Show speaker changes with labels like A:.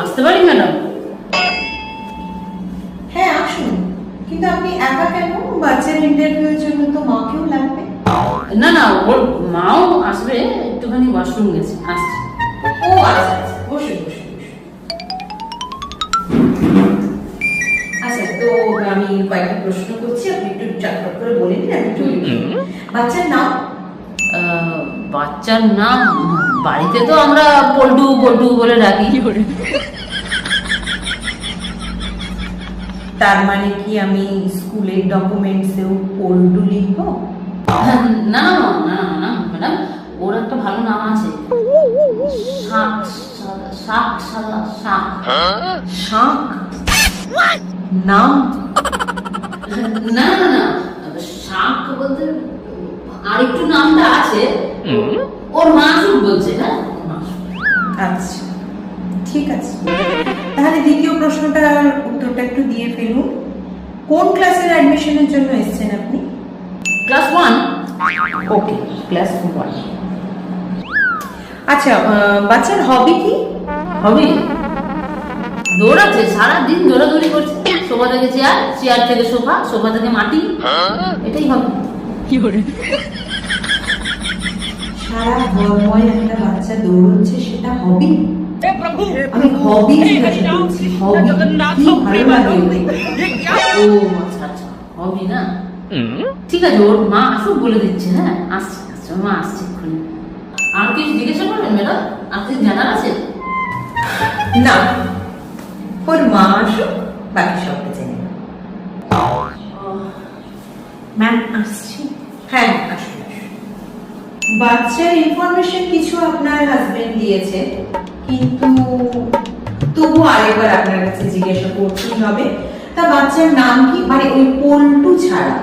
A: আসতে পারি ম্যাডাম?
B: হ্যাঁ আসুন, কিন্তু আপনি একা কেন? বাচ্চার ইন্টারভিউর জন্য তো মাকেও লাগবে।
A: না না, ওর মাও আসবে, একটুখানি ওয়াশরুম গেছে, আসছে।
B: ও আচ্ছা আচ্ছা, বসুন বসুন বসুন। আচ্ছা, তো আমি কয়েকটা প্রশ্ন করছি, আপনি একটু চটপট করে বলে দিন, আমি একটু লিখি। বাচ্চার নাম?
A: বাচ্চার নাম বাড়িতে তো আমরা পল্টু পল্টু বলে ডাকি।
B: তার মানে কি আমি স্কুলের ডকুমেন্টসেও পল্টু লিখবো?
A: না না না না ম্যাডাম, ওর একটা ভালো নাম আছে, শাক শাক সাদা শাক।
B: শাক নাম?
A: না না না, শাক বলতে আরেকটু নামটা আছে, ওর মাসুক বলছে। হ্যাঁ মাসুক।
B: আচ্ছা ঠিক আছে, তাহলে দ্বিতীয় প্রশ্নটার উত্তরটা একটু দিয়ে ফেলুন। কোন ক্লাসের অ্যাডমিশনের জন্য এসেছেন আপনি?
A: ক্লাস 1।
B: ওকে, ক্লাস 1। আচ্ছা, বাচ্চার হবি কি?
A: হবে দৌড়াচ্ছে, সারাদিন দৌড়াদৌড়ি করছে, সোফা থেকে চেয়ার, চেয়ার থেকে সোফা, সোফা থেকে মাটি, এটাই হবে।
B: সারা ঘরময় একটা বাচ্চা দৌড়চ্ছে, সেটা হবি? আমি হবি জিজ্ঞাসা করছি, হবি কি ভালো লাগে ওকে?
A: ও আচ্ছা আচ্ছা, হবে না, ঠিক আছে, ওর মা আসুক বলে দিচ্ছে। হ্যাঁ আসছে আসছে, ওর মা আসছে এক্ষুনি। আর কিছু জিজ্ঞাসা করবেন ম্যাডাম? আর কিছু জানার আছে?
B: না, ওর মা আসুক, বাকি সবটা জেনে নেব। ম্যাম আসছি। হ্যাঁ আসুন আসুন। বাচ্চার ইনফরমেশন কিছু আপনার হাজবেন্ড দিয়েছে, কিন্তু তবু আরেকবার আপনার কাছে জিজ্ঞাসা করতেই হবে, তা বাচ্চার নাম কি? মানে ওই পল্টু ছাড়া।